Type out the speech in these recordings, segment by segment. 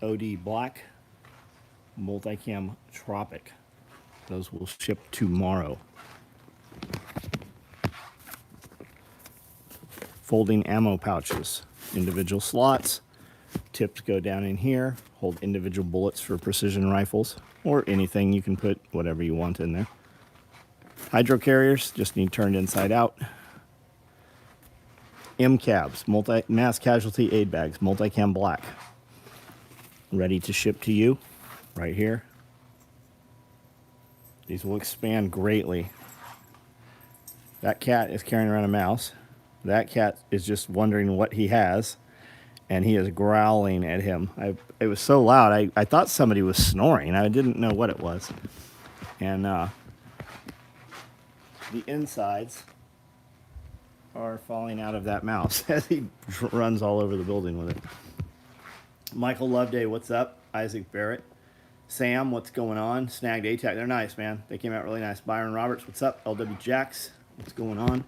OD Black, Multicam Tropic. Those will ship tomorrow. Folding ammo pouches, individual slots. Tips go down in here, hold individual bullets for precision rifles, or anything. You can put whatever you want in there. Hydro carriers just need turned inside out. MCABs, mass casualty aid bags, Multicam Black. Ready to ship to you right here. These will expand greatly. That cat is carrying around a mouse. That cat is just wondering what he has, and he is growling at him. It was so loud, I thought somebody was snoring. I didn't know what it was. And the insides are falling out of that mouse as he runs all over the building with it. Michael Loveday, what's up? Isaac Barrett. Sam, what's going on? Snagged ATAC, they're nice, man. They came out really nice. Byron Roberts, what's up? LW Jacks, what's going on?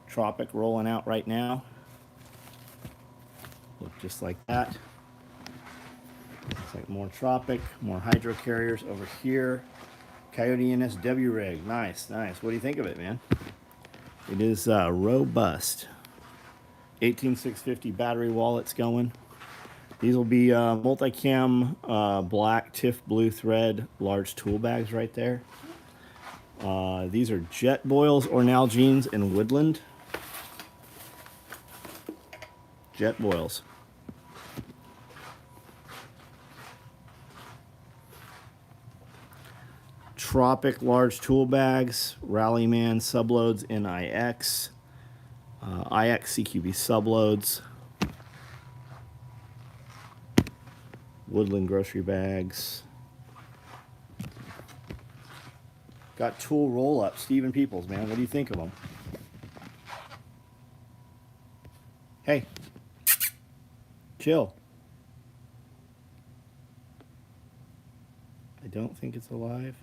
Tropic rolling out right now. Look just like that. Looks like more Tropic, more hydro carriers over here. Coyote NSW rig, nice, nice. What do you think of it, man? It is robust. 18650 battery wallets going. These will be Multicam black TIFF blue thread large tool bags right there. These are Jetboils or Nalgene's in Woodland. Jetboils. Tropic large tool bags, Rallyman subloads in IX, IX CQB subloads, Woodland grocery bags. Got tool roll-up, Stephen Peoples, man. What do you think of them? Hey, chill. I don't think it's alive.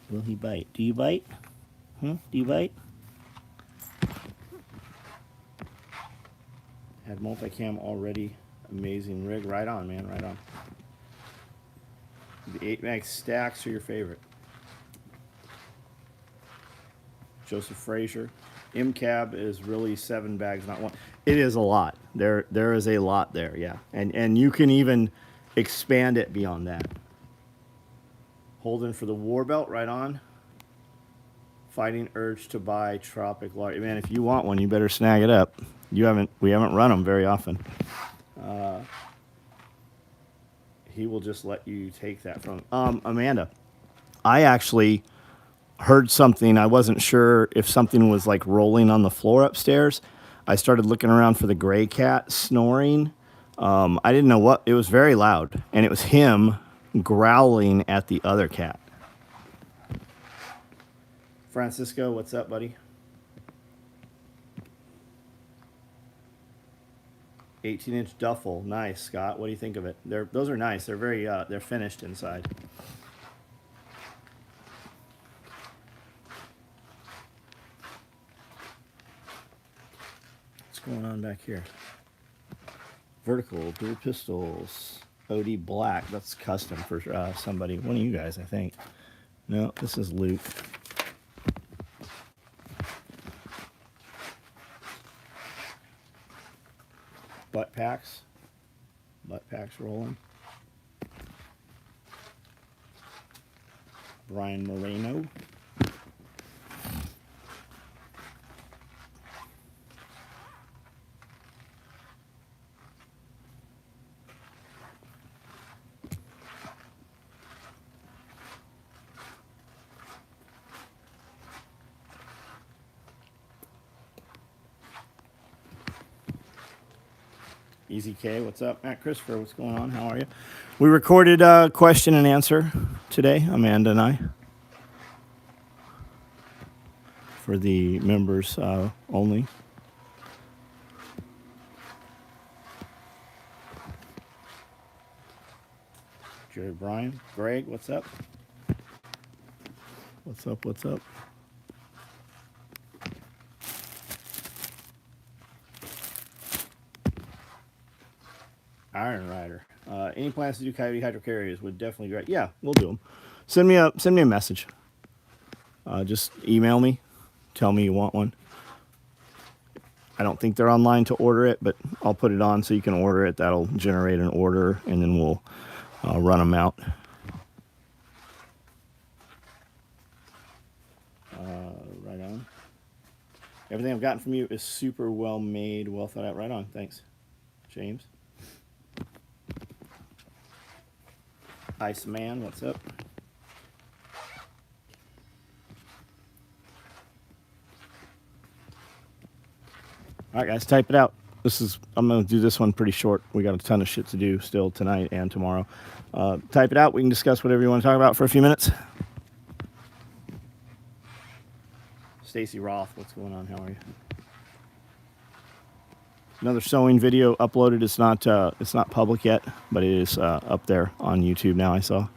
Will he bite? Do you bite? Huh? Do you bite? Had Multicam already. Amazing rig. Right on, man. Right on. The 8-mag stacks are your favorite. Joseph Frazier. MCAB is really 7 bags, not one. It is a lot. There is a lot there, yeah. And you can even expand it beyond that. Holding for the war belt, right on. Fighting urge to buy Tropic large. Man, if you want one, you better snag it up. We haven't run them very often. He will just let you take that from Amanda. I actually heard something. I wasn't sure if something was like rolling on the floor upstairs. I started looking around for the gray cat snoring. I didn't know what. It was very loud, and it was him growling at the other cat. Francisco, what's up, buddy? 18-inch duffel, nice, Scott. What do you think of it? Those are nice. They're very they're finished inside. What's going on back here? Vertical, dual pistols, OD Black. That's custom for somebody. One of you guys, I think. No, this is Luke. Butt packs rolling. Brian Moreno. Easy K, what's up? Matt Christopher, what's going on? How are you? We recorded a question and answer today, Amanda and I, for the members only. Jared Bryan, Greg, what's up? What's up? What's up? Iron Rider. Any plans to do Coyote hydrocarriers would definitely be great. Yeah, we'll do them. Send me a message. Just email me. Tell me you want one. I don't think they're online to order it, but I'll put it on so you can order it. That'll generate an order, and then we'll run them out. Right on. Everything I've gotten from you is super well made, well thought out. Right on. Thanks, James. Iceman, what's up? All right, guys, type it out. I'm going to do this one pretty short. We got a ton of shit to do still tonight and tomorrow. Type it out. We can discuss whatever you want to talk about for a few minutes. Stacy Roth, what's going on? How are you? Another sewing video uploaded. It's not public yet, but it is up there on YouTube now. I saw.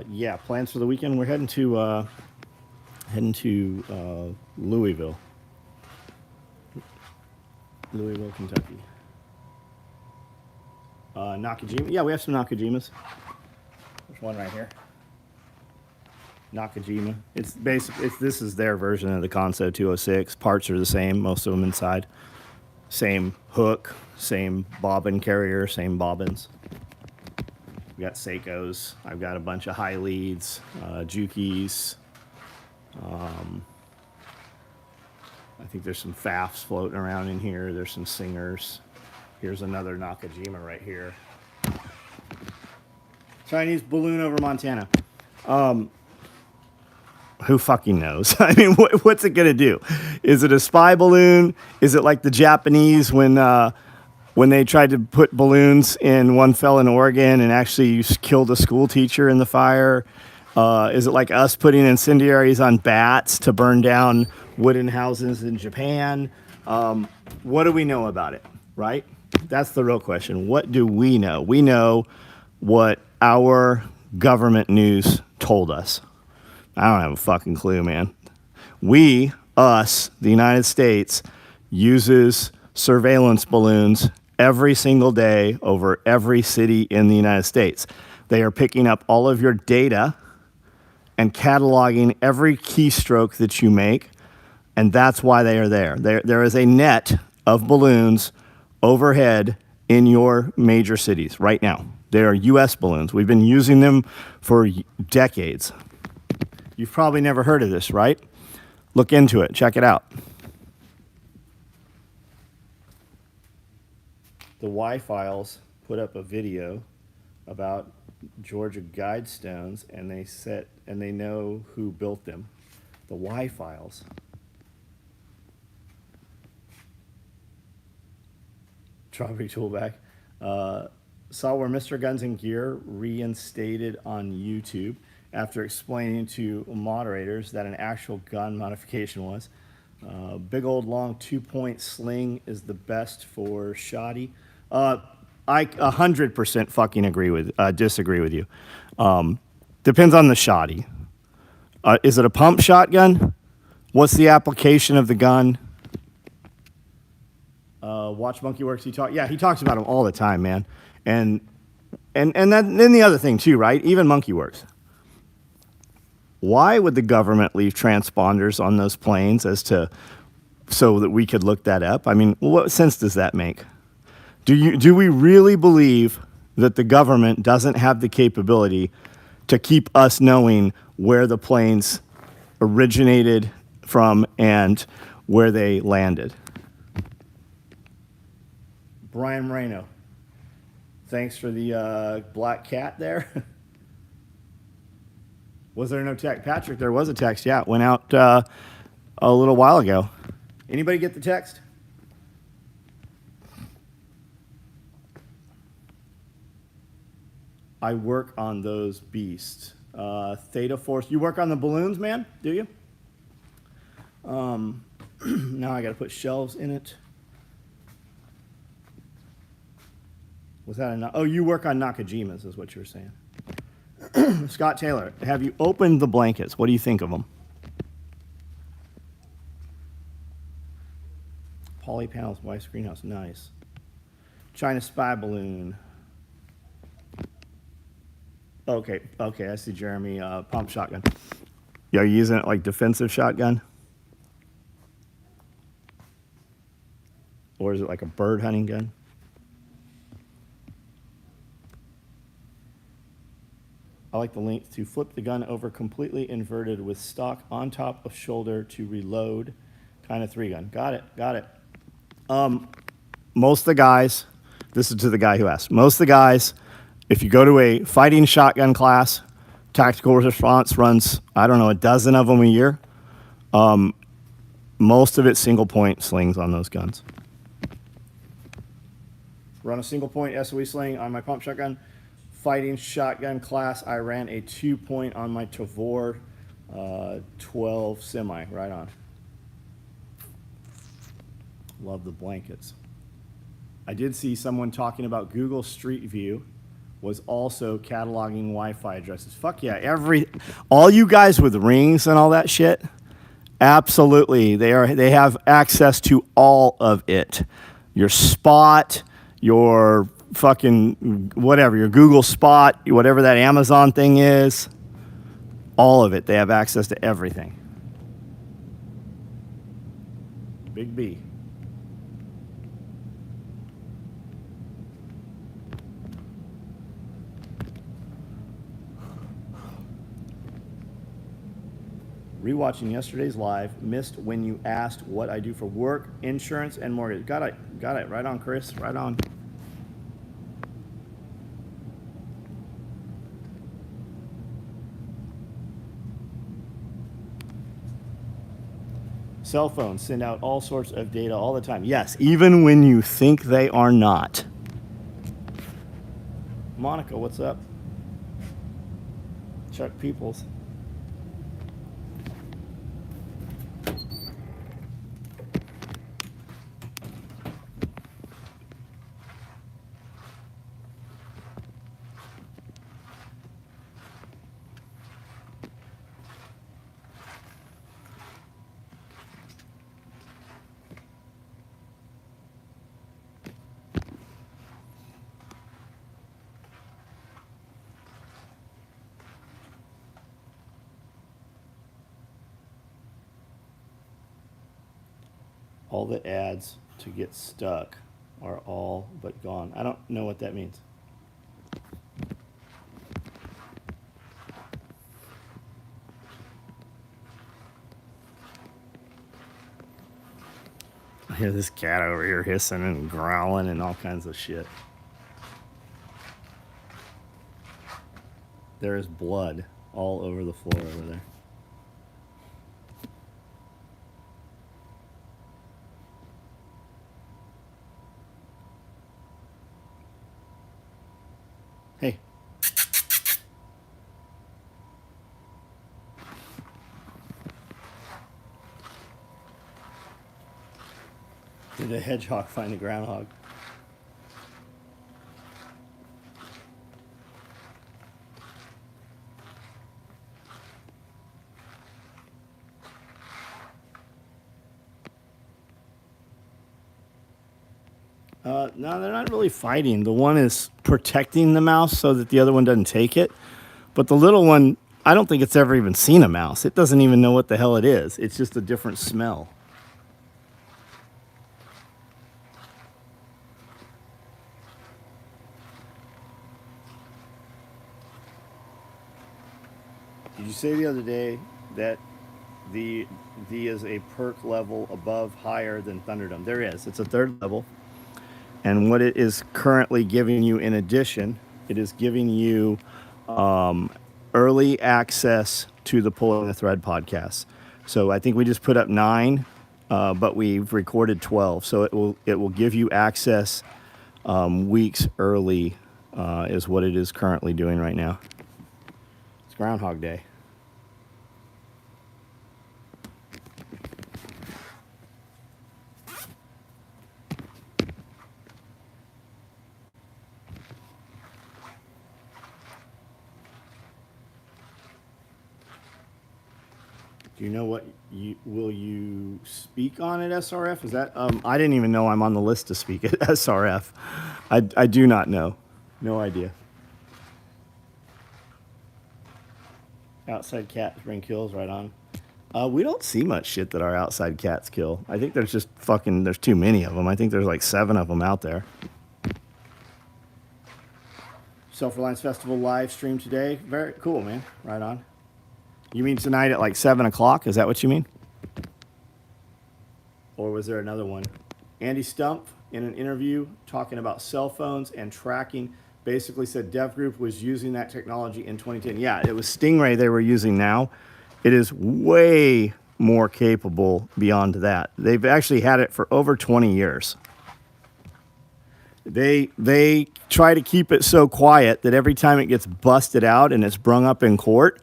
Yeah, plans for the weekend. We're heading to Louisville, Kentucky. Nakajima. Yeah, we have some Nakajimas. There's one right here. Nakajima. This is their version of the Consew 206. Parts are the same, most of them inside. Same hook, same bobbin carrier, same bobbins. We got Seikos. I've got a bunch of high leads, Jukis. I think there's some Fafs floating around in here. There's some Singers. Here's another Nakajima right here. Chinese balloon over Montana. Who fucking knows? I mean, what's it gonna do? Is it a spy balloon? Is it like the Japanese when they tried to put balloons in, one fell in Oregon and actually killed a school teacher in the fire? Is it like us putting incendiaries on bats to burn down wooden houses in Japan? What do we know about it, right? That's the real question. What do we know? We know what our government news told us. I don't have a fucking clue, man. The United States, uses surveillance balloons every single day over every city in the United States. They are picking up all of your data and cataloging every keystroke that you make, and that's why they are there. There is a net of balloons overhead in your major cities right now. They are U.S. balloons. We've been using them for decades. You've probably never heard of this, right? Look into it. Check it out. The Y-Files put up a video about Georgia Guidestones, and they know who built them. The Y-Files. Strawberry Toolback. Saw where Mr. Guns and Gear reinstated on YouTube after explaining to moderators that an actual gun modification was. Big old long 2-point sling is the best for shoddy. I 100% fucking disagree with you. Depends on the shoddy. Is it a pump shotgun? What's the application of the gun? Watch Monkey Works. He talks about them all the time, man. And then the other thing too, right? Even Monkey Works. Why would the government leave transponders on those planes so that we could look that up? I mean, what sense does that make? Do we really believe that the government doesn't have the capability to keep us knowing where the planes originated from and where they landed? Brian Moreno, Thanks for the black cat there. Was there no text? Patrick, there was a text. Yeah, it went out a little while ago. Anybody get the text? I work on those beasts. Theta Force. You work on the balloons, man? Do you? Now I got to put shelves in it. Was that a? Oh, you work on Nakajimas, is what you were saying. Scott Taylor, have you opened the blankets? What do you think of them? Poly panels, wife's greenhouse, nice. China spy balloon. Okay, I see Jeremy. Pump shotgun. Yeah, are you using it like defensive shotgun? Or is it like a bird hunting gun? I like the length to flip the gun over completely inverted with stock on top of shoulder to reload. Kind of 3-gun. Got it. Most of the guys, this is to the guy who asked, most of the guys, if you go to a fighting shotgun class, tactical response runs, I don't know, a dozen of them a year. Most of it single point slings on those guns. Run a single point SOE sling on my pump shotgun. Fighting shotgun class, I ran a 2-point on my Tavor 12 semi, right on. Love the blankets. I did see someone talking about Google Street View was also cataloging Wi-Fi addresses. Fuck yeah, all you guys with rings and all that shit, absolutely, they have access to all of it. Your Spot, your fucking whatever, your Google Spot, whatever that Amazon thing is, all of it. They have access to everything. Big B. Rewatching yesterday's live, missed when you asked what I do for work, insurance, and mortgage. Got it. Right on, Chris. Right on. Cell phones send out all sorts of data all the time. Yes, even when you think they are not. Monica, what's up? Chuck Peoples. All the ads to get stuck are all but gone. I don't know what that means. I hear this cat over here hissing and growling and all kinds of shit. There is blood all over the floor over there. Hey. Did a hedgehog find a groundhog? No, they're not really fighting. The one is protecting the mouse so that the other one doesn't take it. But the little one, I don't think it's ever even seen a mouse. It doesn't even know what the hell it is. It's just a different smell. Did you say the other day that the is a perk level above higher than Thunderdome? There is. It's a 3rd level. And what it is currently giving you in addition, it is giving you early access to the Pulling the Thread podcast. So I think we just put up 9, but we've recorded 12. So it will give you access weeks early, is what it is currently doing right now. It's Groundhog Day. Do you know what will you speak on at SRF? Is that I didn't even know I'm on the list to speak at SRF. I do not know. No idea. Outside cats bring kills, right on. We don't see much shit that our outside cats kill. I think there's just there's too many of them. I think there's like 7 of them out there. Self-Reliance Festival live stream today. Very cool, man. Right on. You mean tonight at like 7 o'clock? Is that what you mean? Or was there another one? Andy Stumpf, in an interview talking about cell phones and tracking, basically said Dev Group was using that technology in 2010. Yeah, it was Stingray they were using now. It is way more capable beyond that. They've actually had it for over 20 years. They try to keep it so quiet that every time it gets busted out and it's brung up in court,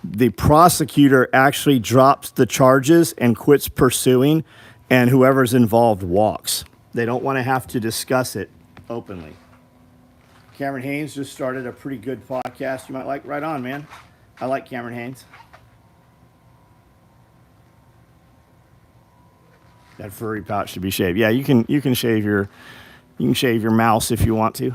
the prosecutor actually drops the charges and quits pursuing, and whoever's involved walks. They don't want to have to discuss it openly. Cameron Haynes just started a pretty good podcast you might like. Right on, man. I like Cameron Haynes. That furry pouch should be shaved. Yeah, you can shave your mouse if you want to.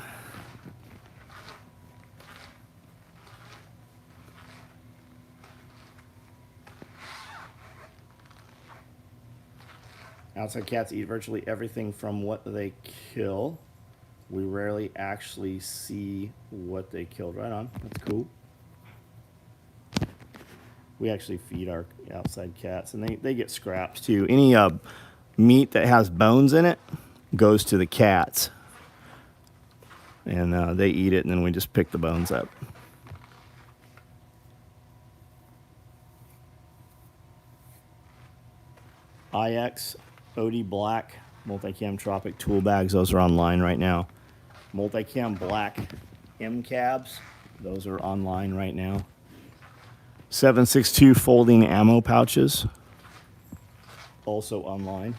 Outside cats eat virtually everything from what they kill. We rarely actually see what they killed. Right on. That's cool. We actually feed our outside cats, and they get scraps too. Any meat that has bones in it goes to the cats, and they eat it, and then we just pick the bones up. IX, OD Black, Multicam Tropic tool bags. Those are online right now. Multicam Black M cabs. Those are online right now. 7.62 folding ammo pouches. Also online.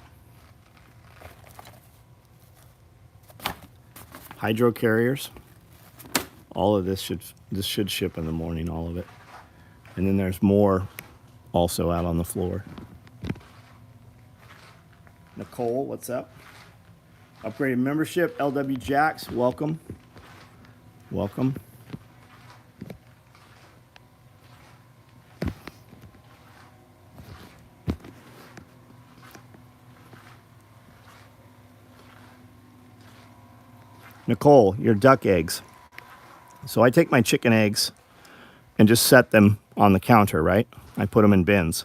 Hydro carriers. All of this should ship in the morning, all of it. And then there's more also out on the floor. Nicole, what's up? Upgraded membership, LW Jacks, welcome. Welcome. Nicole, your duck eggs. So I take my chicken eggs and just set them on the counter, right? I put them in bins.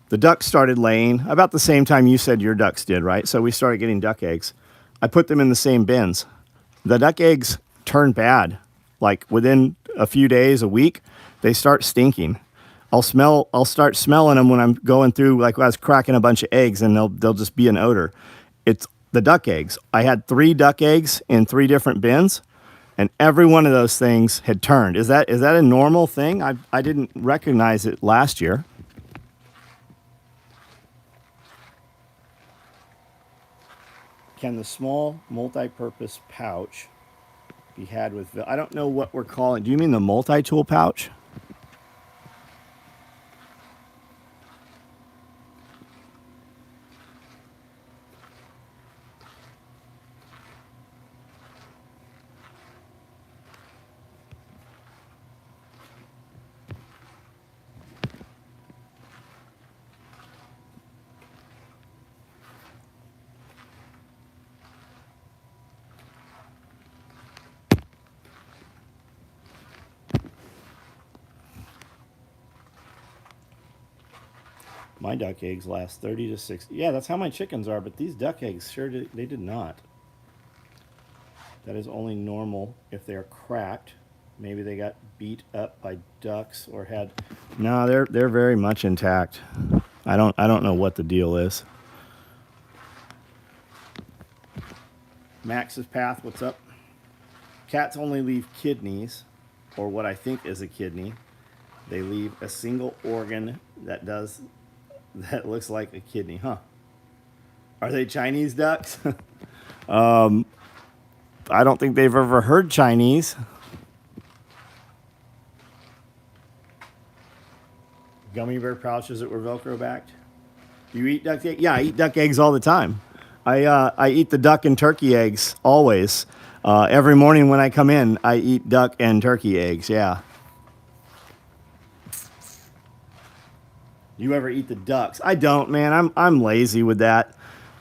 The ducks started laying about the same time you said your ducks did, right? So we started getting duck eggs. I put them in the same bins. The duck eggs turn bad. Like within a few days, a week, they start stinking. I'll start smelling them when I'm going through, like I was cracking a bunch of eggs, and they'll just be an odor. It's the duck eggs. I had 3 duck eggs in 3 different bins, and every one of those things had turned. Is that a normal thing? I didn't recognize it last year. Can the small multi-purpose pouch be had with... I don't know what we're calling... Do you mean the multi-tool pouch? My duck eggs last 30 to 60. Yeah, that's how my chickens are, but these duck eggs they did not. That is only normal if they're cracked. Maybe they got beat up by ducks or had. No, they're very much intact. I don't know what the deal is. Max's Path, what's up? Cats only leave kidneys, or what I think is a kidney. They leave a single organ that looks like a kidney, huh? Are they Chinese ducks? I don't think they've ever heard Chinese. Gummy bear pouches that were Velcro backed. You eat duck eggs? Yeah, I eat duck eggs all the time. I eat the duck and turkey eggs always. Every morning when I come in, I eat duck and turkey eggs. Yeah. You ever eat the ducks? I don't, man. I'm lazy with that.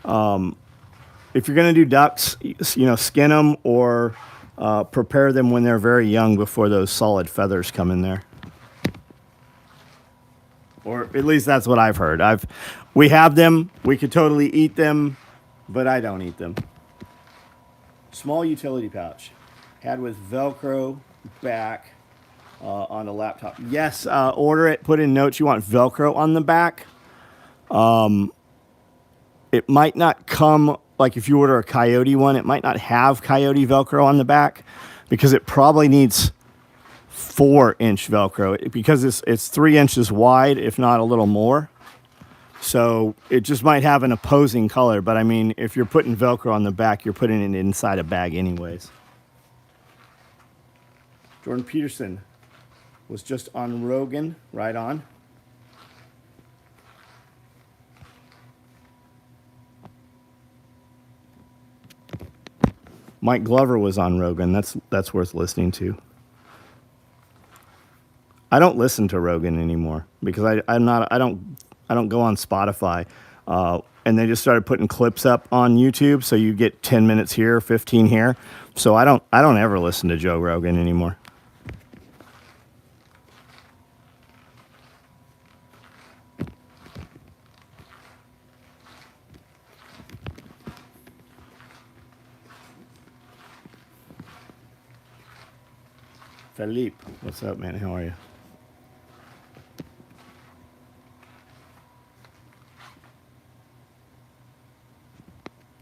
If you're gonna do ducks, skin them or prepare them when they're very young before those solid feathers come in there. Or at least that's what I've heard. We have them. We could totally eat them, but I don't eat them. Small utility pouch, had with Velcro back on the laptop. Yes, order it. Put in notes you want Velcro on the back. It might not come, like if you order a Coyote one, it might not have Coyote Velcro on the back because it probably needs 4-inch Velcro because it's 3 inches wide, if not a little more. So it just might have an opposing color. But I mean, if you're putting Velcro on the back, you're putting it inside a bag anyways. Jordan Peterson was just on Rogan, right on. Mike Glover was on Rogan. That's worth listening to. I don't listen to Rogan anymore because I don't go on Spotify. And they just started putting clips up on YouTube, so you get 10 minutes here, 15 here. So I don't ever listen to Joe Rogan anymore. Philippe, what's up, man? How are you?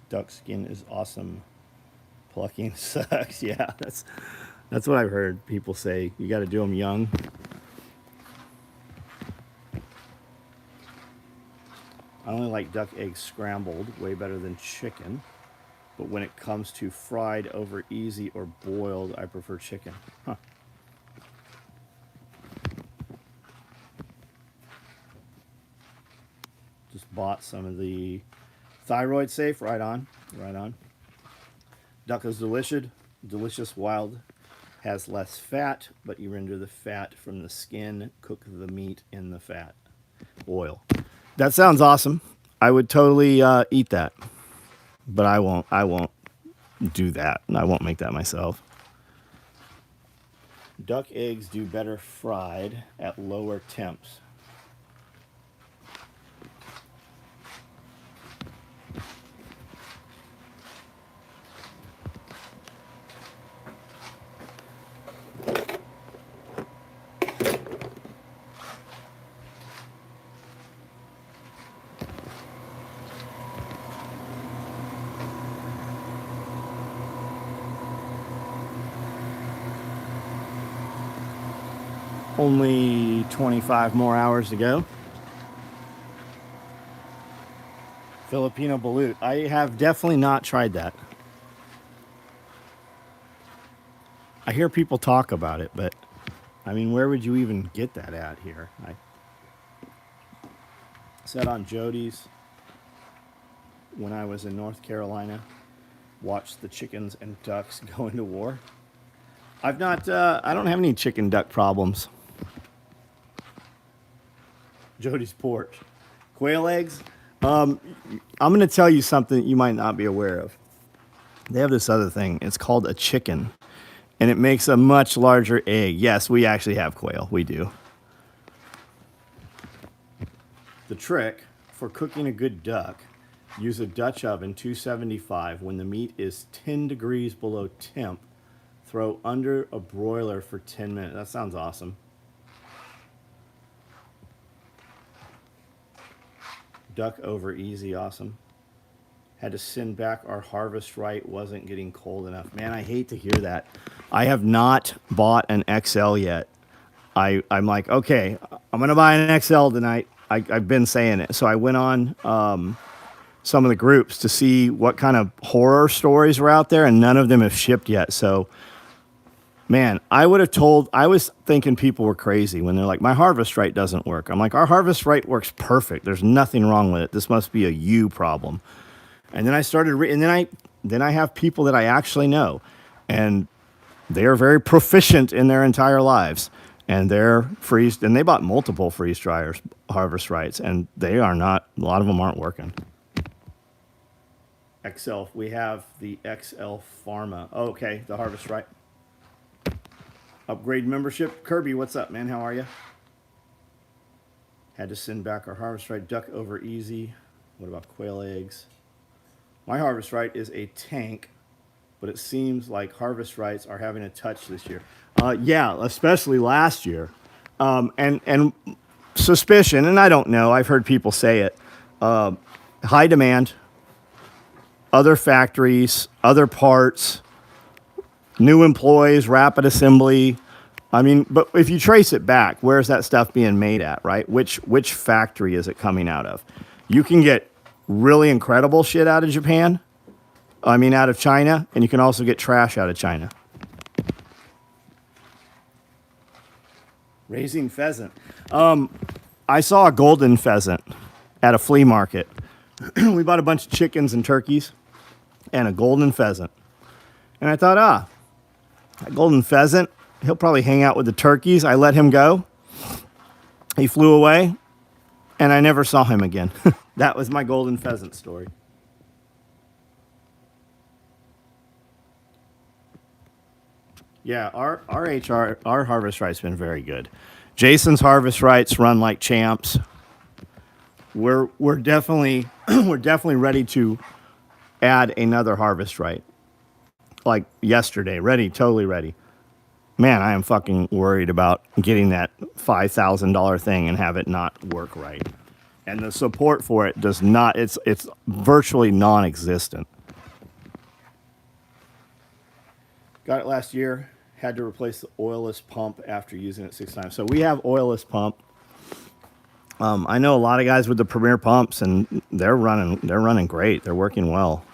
Duck skin is awesome. Plucking sucks. Yeah, that's what I've heard people say. You got to do them young. I only like duck eggs scrambled, way better than chicken. But when it comes to fried over easy or boiled, I prefer chicken. Huh. Just bought some of the Thyroid Safe, right on, right on. Duck is delicious wild, has less fat, but you render the fat from the skin, cook the meat in the fat oil. That sounds awesome. I would totally eat that, but I won't do that. I won't make that myself. Duck eggs do better fried at lower temps. Only 25 more hours to go. Filipino balut. I have definitely not tried that. I hear people talk about it, but I mean, where would you even get that at here? I sat on Jody's when I was in North Carolina, watched the chickens and ducks go into war. I don't have any chicken duck problems. Jody's porch. Quail eggs. I'm going to tell you something you might not be aware of. They have this other thing. It's called a chicken, and it makes a much larger egg. Yes, we actually have quail. We do. The trick for cooking a good duck Use a Dutch oven 275. When the meat is 10 degrees below temp, throw under a broiler for 10 minutes. That sounds awesome. Duck over easy, awesome. Had to send back our Harvest Right, wasn't getting cold enough. Man, I hate to hear that. I have not bought an XL yet. I'm like, okay, I'm going to buy an XL tonight. I've been saying it. So I went on some of the groups to see what kind of horror stories were out there, and none of them have shipped yet. So, man, I was thinking people were crazy when they're like, my Harvest Right doesn't work. I'm like, our Harvest Right works perfect. There's nothing wrong with it. This must be a you problem. And then I started, then I have people that I actually know, and they are very proficient in their entire lives. And they're freeze, and they bought multiple freeze dryers, Harvest Rights, and they are not, a lot of them aren't working. XL, we have the XL Pharma. Oh, okay, the Harvest Right. Upgrade membership. Kirby, what's up, man? How are you? Had to send back our Harvest Right. Duck over easy. What about quail eggs? My Harvest Right is a tank, but it seems like Harvest Rights are having a touch this year. Yeah, especially last year. And suspicion, and I don't know, I've heard people say it, high demand, other factories, other parts, new employees, rapid assembly. I mean, but if you trace it back, where's that stuff being made at, right? Which factory is it coming out of? You can get really incredible shit out of Japan, out of China, and you can also get trash out of China. Raising pheasant. I saw a golden pheasant at a flea market. We bought a bunch of chickens and turkeys and a golden pheasant. And I thought, a golden pheasant, he'll probably hang out with the turkeys. I let him go. He flew away, and I never saw him again. That was my golden pheasant story. Yeah, our Harvest Right's been very good. Jason's Harvest Rights run like champs. We're definitely ready to add another Harvest Right. Like yesterday, totally ready. Man, I am fucking worried about getting that $5,000 thing and have it not work right. And the support for it does not, it's virtually non-existent. Got it last year, had to replace the oilless pump after using it 6 times. So we have oilless pump. I know a lot of guys with the Premier pumps, and they're running great. They're working well.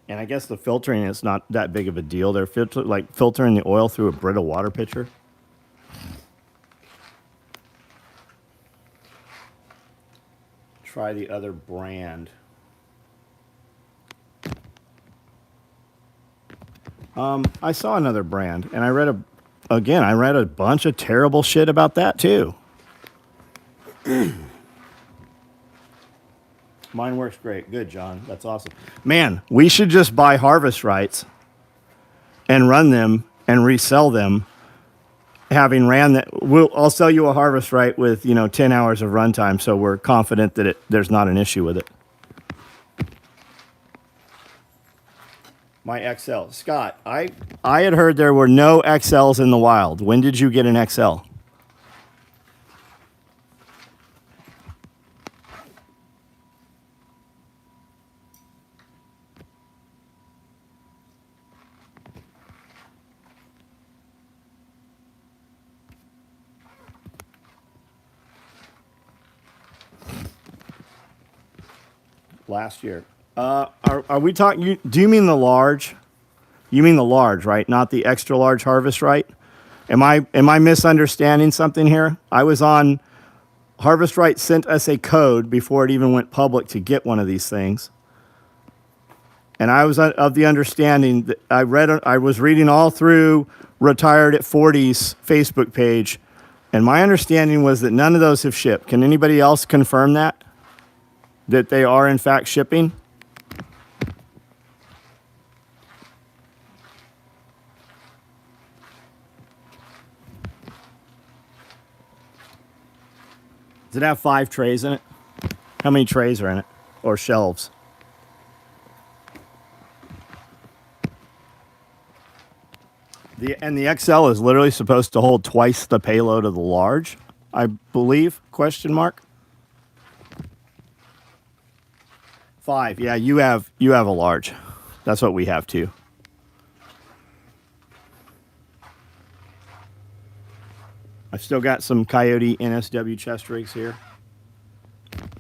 And I guess the filtering is not that big of a deal. They're filtering the oil through a Brita water pitcher. Try the other brand. I saw another brand, and I read a bunch of terrible shit about that too. Mine works great. Good, John. That's awesome. Man, we should just buy Harvest Rights and run them and resell them. Having ran that, I'll sell you a Harvest Right with 10 hours of runtime, so we're confident that there's not an issue with it. My XL. Scott, I had heard there were no XLs in the wild. When did you get an XL? Last year. Are we talking? Do you mean the large? You mean the large, right? Not the extra large Harvest Right? Am I misunderstanding something here? I was on Harvest Right sent us a code before it even went public to get one of these things, and I was of the understanding that I was reading all through Retired at 40's Facebook page, and my understanding was that none of those have shipped. Can anybody else confirm that they are in fact shipping? Does it have 5 trays in it? How many trays are in it? Or shelves? And the XL is literally supposed to hold twice the payload of the large, I believe, question mark. 5. Yeah, you have a large. That's what we have too. I've still got some Coyote NSW chest rigs here.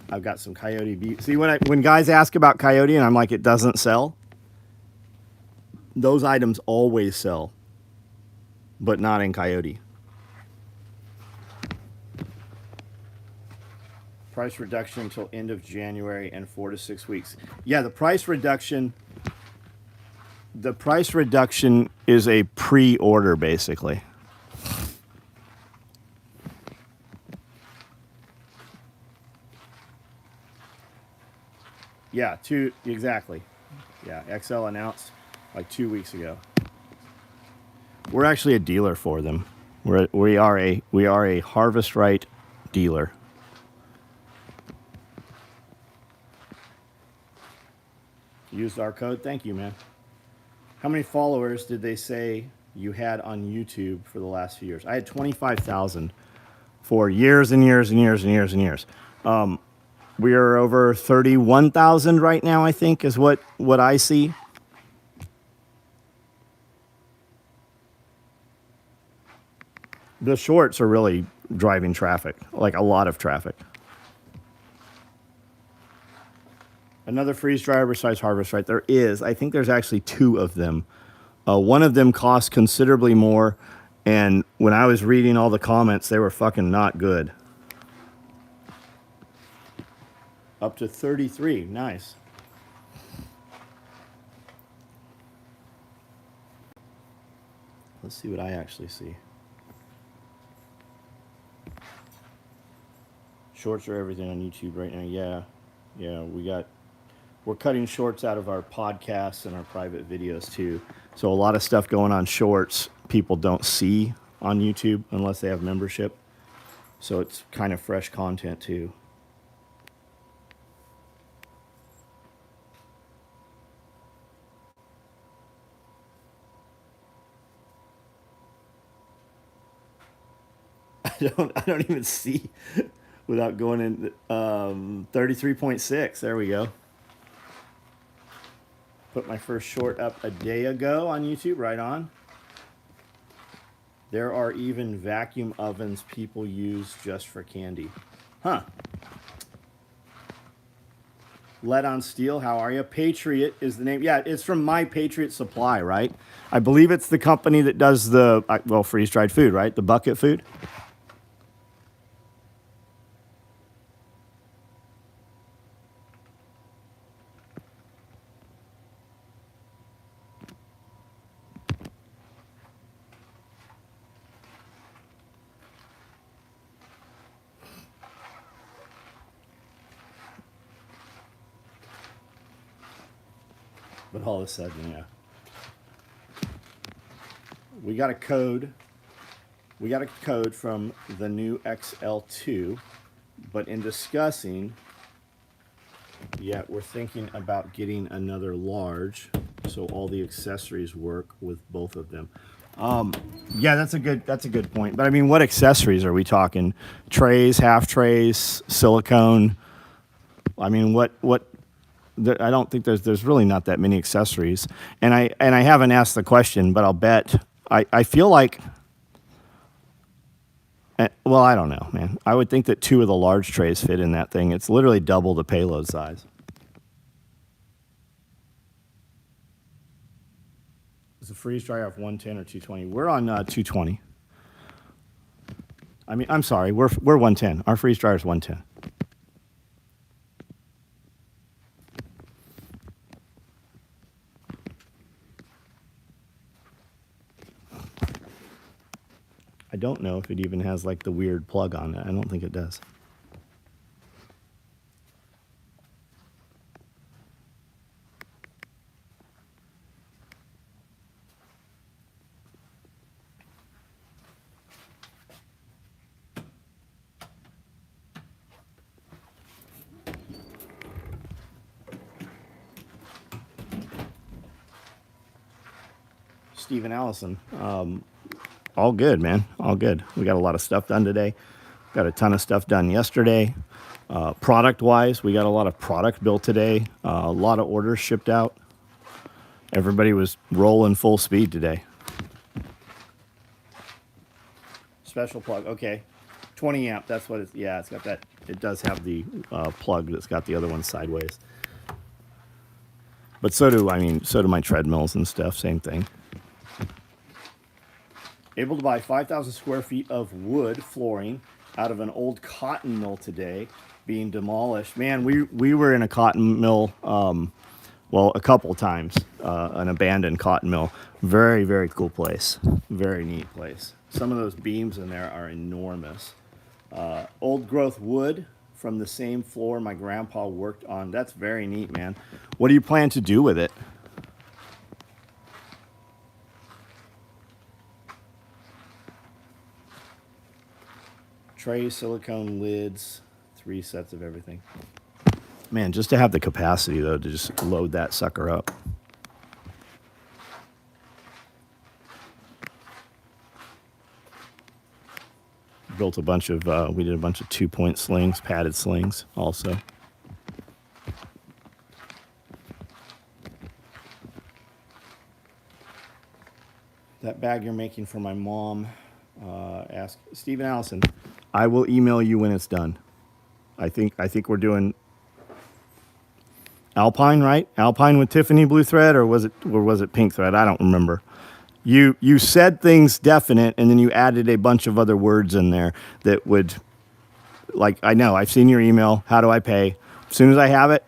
I've got some Coyote B. See, when guys ask about Coyote and I'm like, it doesn't sell, those items always sell, but not in Coyote. Price reduction until end of January and 4 to 6 weeks. Yeah, the price reduction is a pre-order basically. Yeah, exactly. Yeah, XL announced like 2 weeks ago. We're actually a dealer for them. We are a Harvest Right dealer. Used our code. Thank you, man. How many followers did they say you had on YouTube for the last few years? I had 25,000 for years and years and years and years and years. We are over 31,000 right now, I think, is what I see. The shorts are really driving traffic, like a lot of traffic. Another freeze dryer besides Harvest Right? There is. I think there's actually 2 of them. One of them costs considerably more, and when I was reading all the comments, they were fucking not good. Up to 33. Nice. Let's see what I actually see. Shorts are everything on YouTube right now. Yeah, we're cutting shorts out of our podcasts and our private videos too. So a lot of stuff going on shorts people don't see on YouTube unless they have membership. So it's kind of fresh content too. I don't even see without going in 33.6. There we go. Put my first short up a day ago on YouTube, right on. There are even vacuum ovens people use just for candy. Huh. Lead on Steel, how are you? Patriot is the name. Yeah, it's from My Patriot Supply, right? I believe it's the company that does the, freeze-dried food, right? The bucket food. But all of a sudden, yeah. We got a code. We got a code from the new XL2, but in discussing, we're thinking about getting another large, so all the accessories work with both of them. Yeah, that's a good point. But I mean, what accessories are we talking? Trays, half trays, silicone. I mean, what? I don't think there's really not that many accessories, and I haven't asked the question, but I'll bet I feel like. Well, I don't know, man. I would think that 2 of the large trays fit in that thing. It's literally double the payload size. Is the freeze dryer off 110 or 220? We're on 220. I mean, I'm sorry, we're 110. Our freeze dryer is 110. I don't know if it even has like the weird plug on it. I don't think it does. Steve and Allison. All good, man. All good. We got a lot of stuff done today. Got a ton of stuff done yesterday. Product-wise, we got a lot of product built today. A lot of orders shipped out. Everybody was rolling full speed today. Special plug. Okay. 20 amp. That's what it's. Yeah, it's got that. It does have the plug that's got the other one sideways. But so do my treadmills and stuff. Same thing. Able to buy 5,000 square feet of wood flooring out of an old cotton mill today, being demolished. Man, we were in a cotton mill, well, a couple times, an abandoned cotton mill. Very, very cool place. Very neat place. Some of those beams in there are enormous. Old growth wood from the same floor my grandpa worked on. That's very neat, man. What do you plan to do with it? Trays, silicone lids, 3 sets of everything. Man, just to have the capacity, though, to just load that sucker up. Built a bunch of, we did a bunch of 2-point slings, padded slings also. That bag you're making for my mom, ask Steve and Allison. I will email you when it's done. I think we're doing Alpine, right? Alpine with Tiffany blue thread, or was it pink thread? I don't remember. You said things definite, and then you added a bunch of other words in there that would, like, I know I've seen your email. How do I pay? As soon as I have it,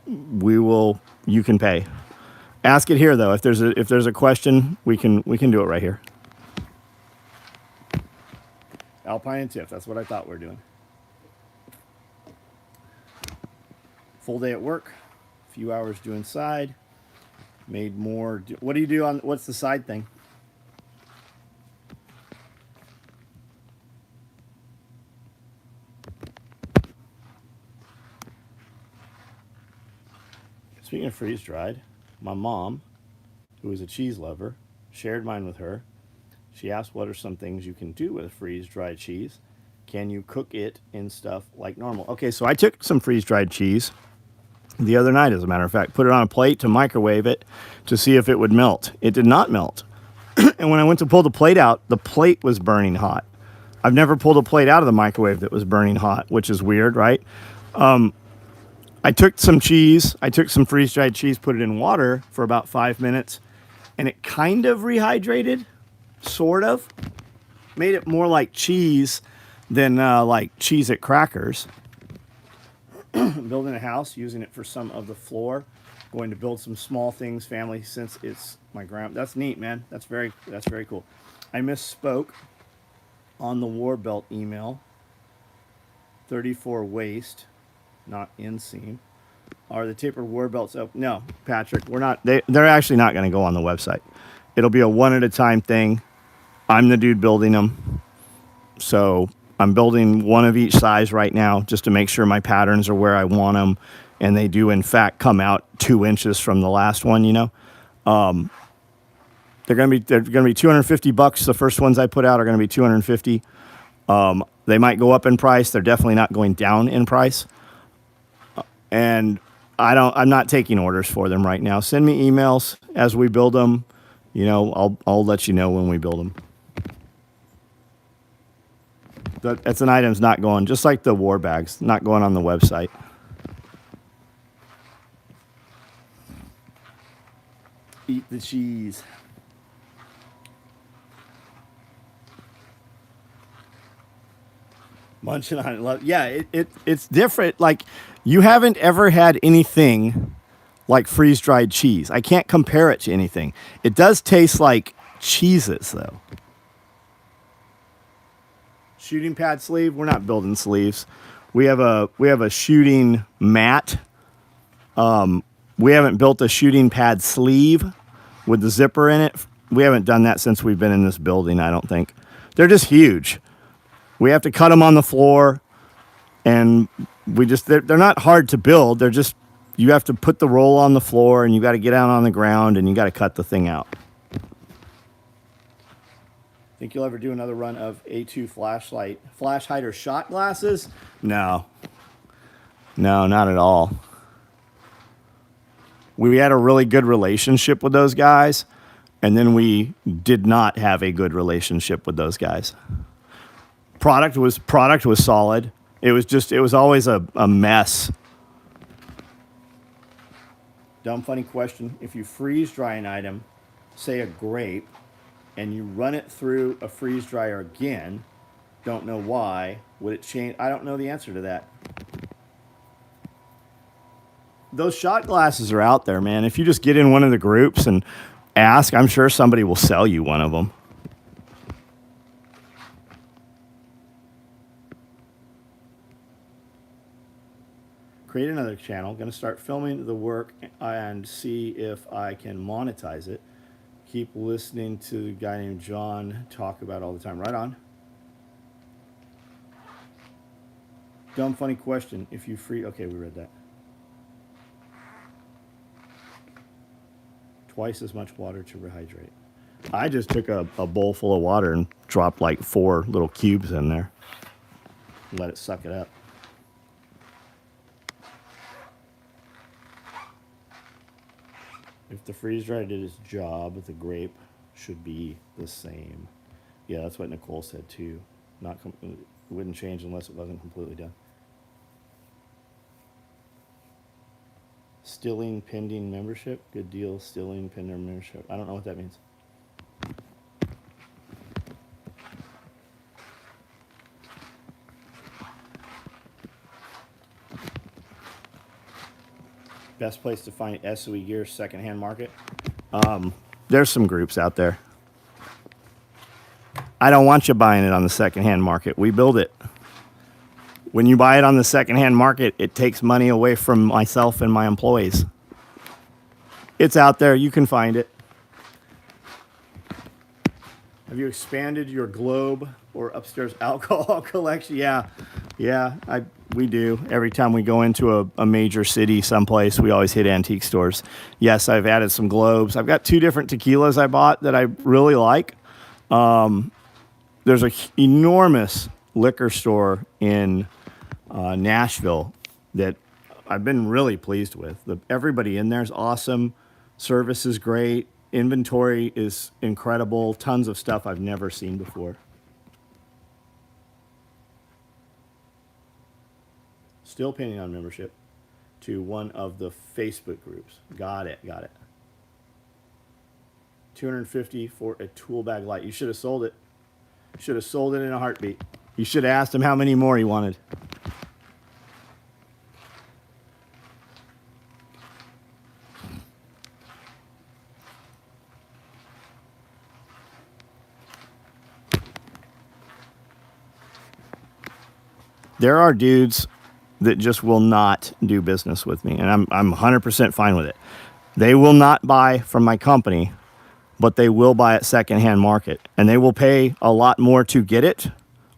you can pay. Ask it here though. If there's a question, we can do it right here. Alpine and Tiff, that's what I thought we were doing. Full day at work, a few hours doing side, made more. What do you do on, what's the side thing? Speaking of freeze dried, my mom, who is a cheese lover, shared mine with her. She asked, what are some things you can do with a freeze-dried cheese? Can you cook it in stuff like normal? Okay, so I took some freeze-dried cheese the other night, as a matter of fact, put it on a plate to microwave it to see if it would melt. It did not melt. And when I went to pull the plate out, the plate was burning hot. I've never pulled a plate out of the microwave that was burning hot, which is weird, right? I took some cheese, I took some freeze-dried cheese, put it in water for about 5 minutes, and it kind of rehydrated. Sort of. Made it more like cheese than like Cheez-It crackers. Building a house, using it for some of the floor. Going to build some small things, family, since it's my That's neat, man. That's very cool. I misspoke on the war belt email. 34 waist, not inseam. Are the tapered war belts up? No, Patrick, we're not. They're actually not going to go on the website. It'll be a one at a time thing. I'm the dude building them. So I'm building one of each size right now just to make sure my patterns are where I want them. And they do, in fact, come out 2 inches from the last one, you know. They're gonna be $250. The first ones I put out are gonna be $250. They might go up in price. They're definitely not going down in price. And I'm not taking orders for them right now. Send me emails as we build them. You know, I'll let you know when we build them. That's an item's not going, just like the war bags, not going on the website. Eat the cheese. Munching on it. Yeah, it's different. Like, you haven't ever had anything like freeze-dried cheese. I can't compare it to anything. It does taste like cheeses, though. Shooting pad sleeve. We're not building sleeves. We have a shooting mat. We haven't built a shooting pad sleeve with the zipper in it. We haven't done that since we've been in this building, I don't think. They're just huge. We have to cut them on the floor, and they're not hard to build. They're just, you have to put the roll on the floor, and you got to get out on the ground, and you got to cut the thing out. Think you'll ever do another run of A2 flash hider shot glasses? No. No, not at all. We had a really good relationship with those guys, and then we did not have a good relationship with those guys. Product was solid. It was always a mess. Dumb funny question. If you freeze dry an item, say a grape, and you run it through a freeze dryer again, don't know why, would it change? I don't know the answer to that. Those shot glasses are out there, man. If you just get in one of the groups and ask, I'm sure somebody will sell you one of them. Create another channel. Going to start filming the work and see if I can monetize it. Keep listening to the guy named John talk about it all the time. Right on. Dumb funny question. If you free... Okay, we read that. Twice as much water to rehydrate. I just took a bowl full of water and dropped like 4 little cubes in there. Let it suck it up. If the freeze dryer did its job, the grape should be the same. Yeah, that's what Nicole said too. It wouldn't change unless it wasn't completely done. Stilling pending membership. Good deal. Stilling pending membership. I don't know what that means. Best place to find SOE gear secondhand market. There's some groups out there. I don't want you buying it on the secondhand market. We build it. When you buy it on the secondhand market, it takes money away from myself and my employees. It's out there. You can find it. Have you expanded your globe or upstairs alcohol collection? Yeah, we do. Every time we go into a major city someplace, we always hit antique stores. Yes, I've added some globes. I've got 2 different tequilas I bought that I really like. There's an enormous liquor store in Nashville that I've been really pleased with. Everybody in there is awesome. Service is great. Inventory is incredible. Tons of stuff I've never seen before. Still pending on membership to one of the Facebook groups. Got it. 250 for a tool bag light. You should have sold it. Should have sold it in a heartbeat. You should have asked him how many more he wanted. There are dudes that just will not do business with me, and I'm 100% fine with it. They will not buy from my company, but they will buy at secondhand market, and they will pay a lot more to get it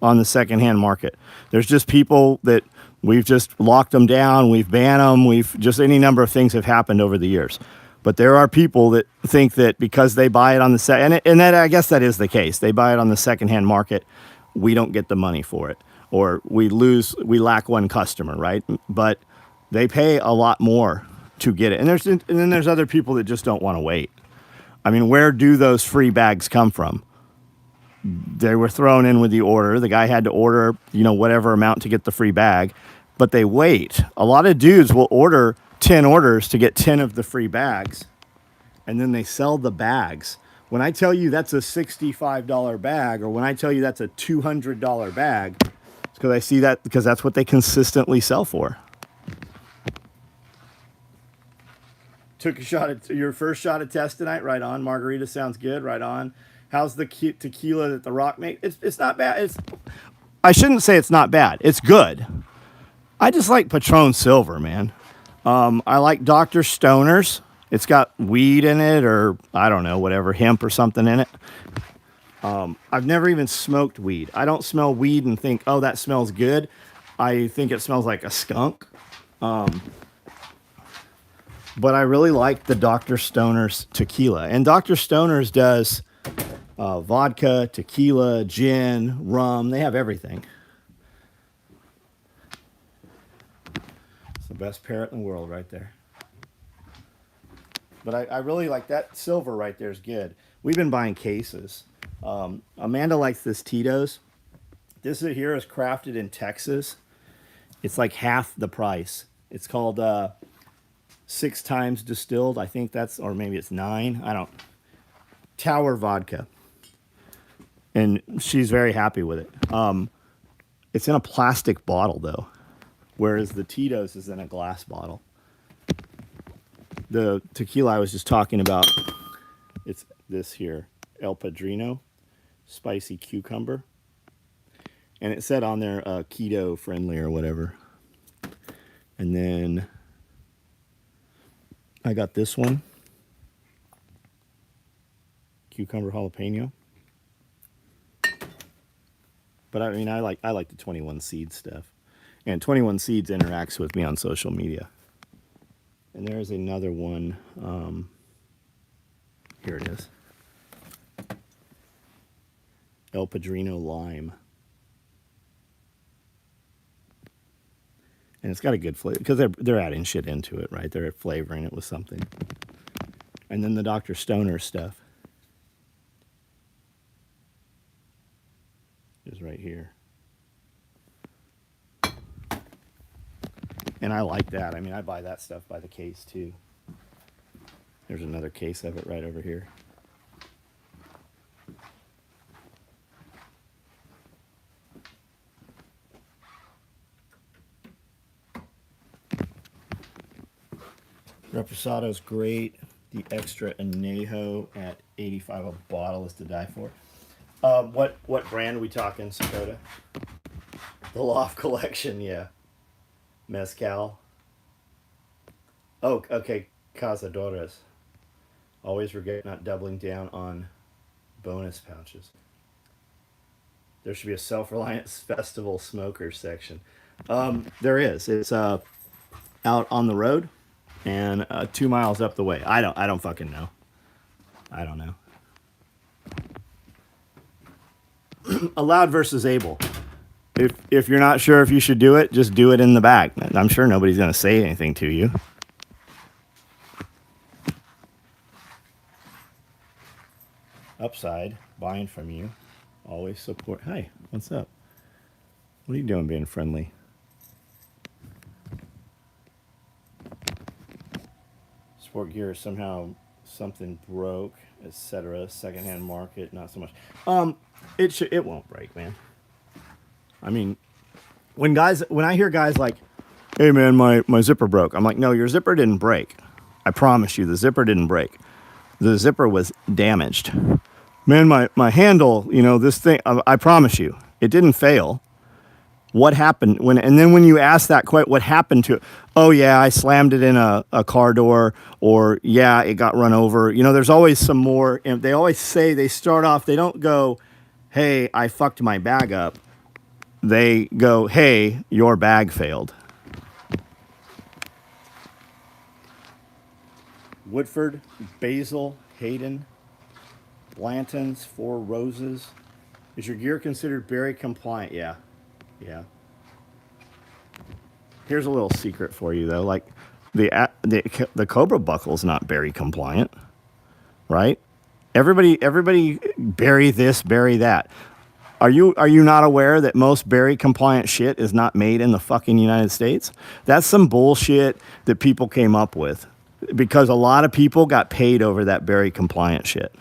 on the secondhand market. There's just people that we've just locked them down, we've banned them, we've just any number of things have happened over the years. But there are people that think that because they buy it on the and that I guess that is the case. They buy it on the secondhand market, we don't get the money for it. Or we lack one customer, right? But they pay a lot more to get it. And then there's other people that just don't want to wait. I mean, where do those free bags come from? They were thrown in with the order. The guy had to order, whatever amount to get the free bag, but they wait. A lot of dudes will order 10 orders to get 10 of the free bags, and then they sell the bags. When I tell you that's a $65 bag, or when I tell you that's a $200 bag, because I see that because that's what they consistently sell for. Took a shot at your first shot at test tonight. Right on. Margarita sounds good. Right on. How's the tequila that the Rock makes? It's not bad. I shouldn't say it's not bad. It's good. I just like Patron Silver, man. I like Dr. Stoner's. It's got weed in it, or I don't know, whatever, hemp or something in it. I've never even smoked weed. I don't smell weed and think, oh, that smells good. I think it smells like a skunk. But I really like the Dr. Stoner's tequila. And Dr. Stoner's does vodka, tequila, gin, rum. They have everything. It's the best parrot in the world right there. But I really like that silver right there is good. We've been buying cases. Amanda likes this Tito's. This here is crafted in Texas. It's like half the price. It's called 6 times distilled. I think that's, or maybe it's 9. I don't. Tower vodka. And she's very happy with it. It's in a plastic bottle though, whereas the Tito's is in a glass bottle. The tequila I was just talking about, it's this here, El Padrino, spicy cucumber. And it said on there keto friendly or whatever. And then I got this one, cucumber jalapeno. But I mean, I like the 21 Seeds stuff. And 21 Seeds interacts with me on social media. And there's another one. Here it is. El Padrino Lime. And it's got a good flavor because they're adding shit into it, right? They're flavoring it with something. And then the Dr. Stoner stuff is right here. And I like that. I mean, I buy that stuff by the case too. There's another case of it right over here. Reposado's great. The extra añejo at $85 a bottle is to die for. What brand are we talking, Sakota? The Loft Collection, yeah. Mezcal. Oh, okay. Cazadores. Always regret not doubling down on bonus pouches. There should be a Self-Reliance Festival smokers section. There is. It's out on the road and 2 miles up the way. I don't fucking know. I don't know. Allowed versus able. If you're not sure if you should do it, just do it in the back. I'm sure nobody's going to say anything to you. Upside, buying from you. Always support. Hi, what's up? What are you doing being friendly? Sport gear, somehow something broke, etc. Secondhand market, not so much. It won't break, man. I mean, when I hear guys like, hey man, my zipper broke. I'm like, no, your zipper didn't break. I promise you, the zipper didn't break. The zipper was damaged. Man, my handle, this thing, I promise you, it didn't fail. What happened and then when you ask that question, what happened to it? Oh yeah, I slammed it in a car door, or yeah, it got run over. There's always some more. And they always say, they start off, they don't go, hey, I fucked my bag up. They go, hey, your bag failed. Woodford, Basil, Hayden, Blanton's, Four Roses. Is your gear considered Berry compliant? Yeah. Here's a little secret for you though. Like the Cobra buckle's not Berry compliant, right? Everybody bury this, bury that. Are you not aware that most Berry compliant shit is not made in the fucking United States? That's some bullshit that people came up with because a lot of people got paid over that Berry compliant shit.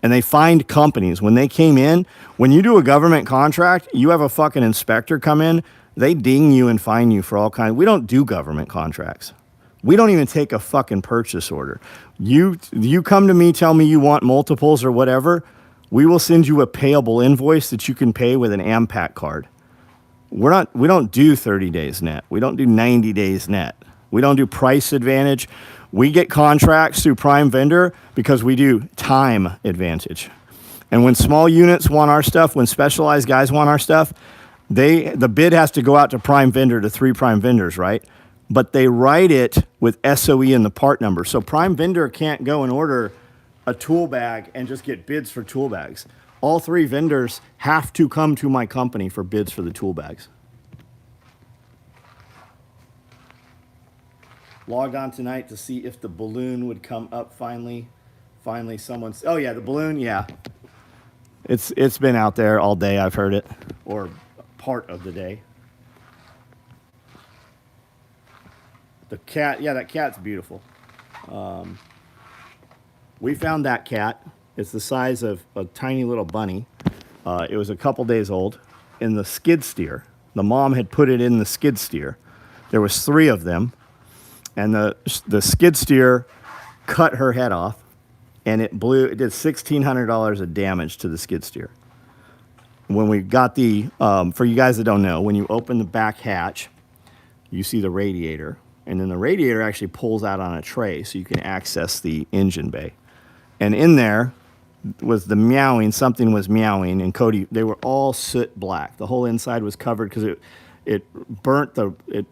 And they find companies when they came in, when you do a government contract, you have a fucking inspector come in, they ding you and fine you for all kinds. We don't do government contracts. We don't even take a fucking purchase order. You come to me, tell me you want multiples or whatever, we will send you a payable invoice that you can pay with an AMPAC card. We don't do 30 days net. We don't do 90 days net. We don't do price advantage. We get contracts through prime vendor because we do time advantage. And when small units want our stuff, when specialized guys want our stuff, the bid has to go out to prime vendor, to 3 prime vendors, right? But they write it with SOE and the part number. So prime vendor can't go and order a tool bag and just get bids for tool bags. All three vendors have to come to my company for bids for the tool bags. Logged on tonight to see if the balloon would come up finally. Finally, someone's. Oh yeah, the balloon. Yeah, it's been out there all day. I've heard it, or part of the day. The cat. Yeah, that cat's beautiful. We found that cat. It's the size of a tiny little bunny. It was a couple days old in the skid steer. The mom had put it in the skid steer. There was 3 of them, and the skid steer cut her head off, and it blew. It did $1,600 of damage to the skid steer. When we got the, for you guys that don't know, when you open the back hatch, you see the radiator, and then the radiator actually pulls out on a tray so you can access the engine bay. And in there was the meowing, something was meowing, and Cody, they were all soot black. The whole inside was covered because it burnt it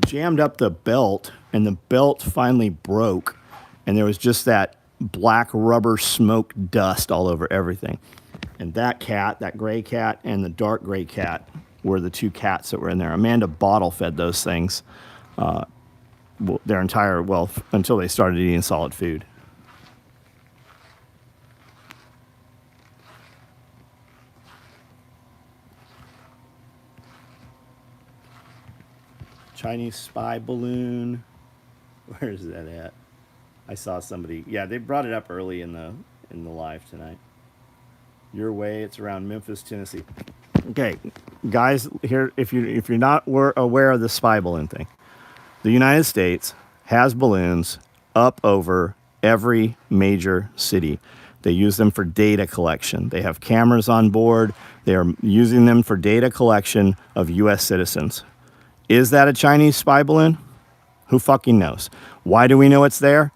jammed up the belt, and the belt finally broke, and there was just that black rubber smoke dust all over everything. And that cat, that gray cat, and the dark gray cat were the 2 cats that were in there. Amanda bottle fed those things their entire, well, until they started eating solid food. Chinese spy balloon. Where is that at? I saw somebody. Yeah, they brought it up early in the live tonight. Your way, it's around Memphis, Tennessee. Okay, guys, here if you're not aware of the spy balloon thing, the United States has balloons up over every major city. They use them for data collection. They have cameras on board. They are using them for data collection of U.S. citizens. Is that a Chinese spy balloon? Who fucking knows? Why do we know it's there?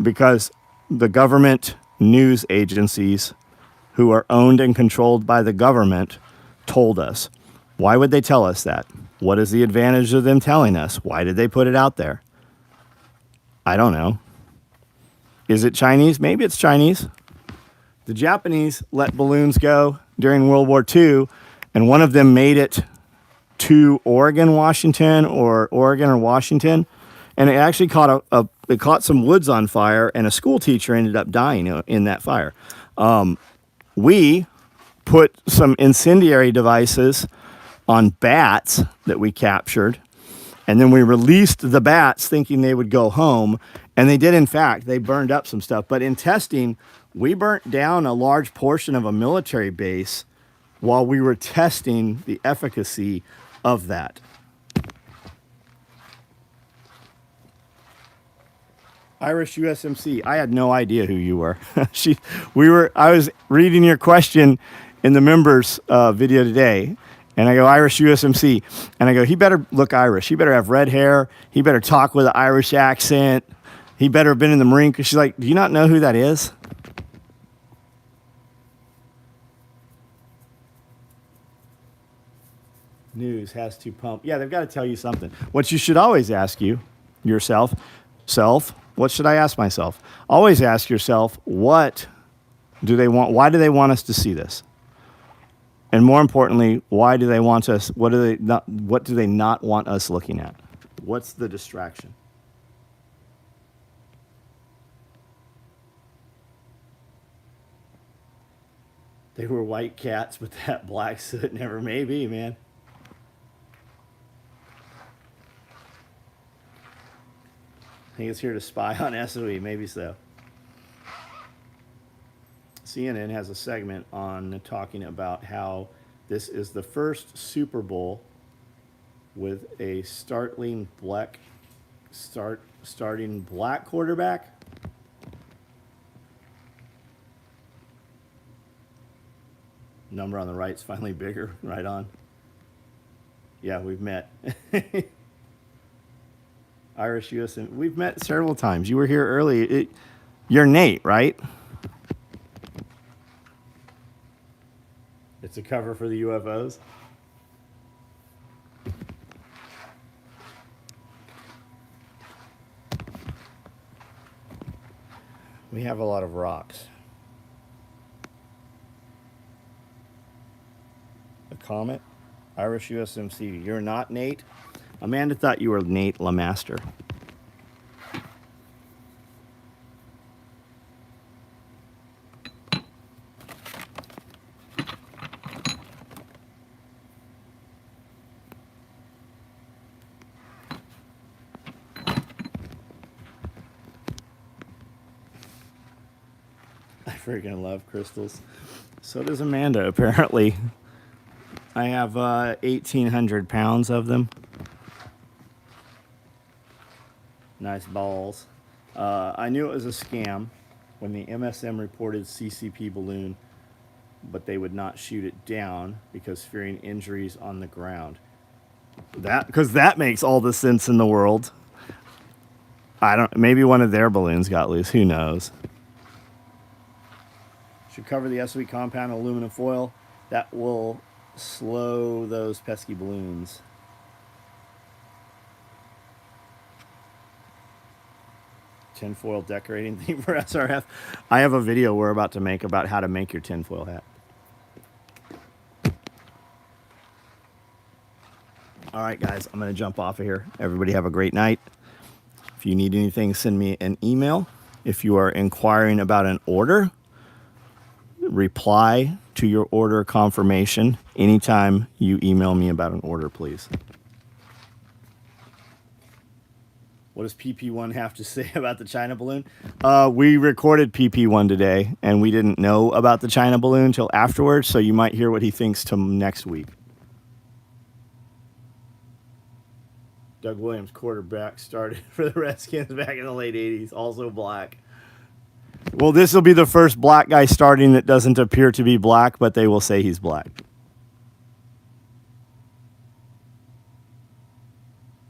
Because the government news agencies who are owned and controlled by the government told us. Why would they tell us that? What is the advantage of them telling us? Why did they put it out there? I don't know. Is it Chinese? Maybe it's Chinese. The Japanese let balloons go during World War II, and one of them made it to Oregon, Washington, and it actually caught some woods on fire, and a school teacher ended up dying in that fire. We put some incendiary devices on bats that we captured, and then we released the bats thinking they would go home, and they did. In fact, they burned up some stuff. But in testing, we burnt down a large portion of a military base while we were testing the efficacy of that. Irish USMC. I had no idea who you were. I was reading your question in the members video today, and I go, Irish USMC, and I go, he better look Irish. He better have red hair. He better talk with an Irish accent. He better have been in the Marine. She's like, do you not know who that is? News has to pump. Yeah, they've got to tell you something. What you should always ask yourself, what should I ask myself? Always ask yourself, what do they want? Why do they want us to see this? And more importantly, why do they want us? What do they not want us looking at? What's the distraction? They were white cats, but that black soot never may be, man. I think it's here to spy on SOE, maybe so. CNN has a segment on talking about how this is the first Super Bowl with a starting black quarterback. Number on the right's finally bigger. Right on. Yeah, we've met. Irish US, and we've met several times. You were here early. You're Nate, right? It's a cover for the UFOs. We have a lot of rocks. A Comet, Irish USMC. You're not Nate? Amanda thought you were Nate Lamaster. I freaking love crystals. So does Amanda, apparently. I have 1,800 pounds of them. Nice balls. I knew it was a scam when the MSM reported CCP balloon, but they would not shoot it down because fearing injuries on the ground. Because that makes all the sense in the world. Maybe one of their balloons got loose. Who knows? Should cover the SOE compound in aluminum foil. That will slow those pesky balloons. Tinfoil decorating theme for SRF. I have a video we're about to make about how to make your tinfoil hat. All right, guys, I'm going to jump off of here. Everybody have a great night. If you need anything, send me an email. If you are inquiring about an order, reply to your order confirmation anytime you email me about an order, please. What does PP1 have to say about the China balloon? We recorded PP1 today, and we didn't know about the China balloon until afterwards, so you might hear what he thinks to next week. Doug Williams, quarterback, started for the Redskins back in the late 80s, also black. Well, this will be the first black guy starting that doesn't appear to be black, but they will say he's black.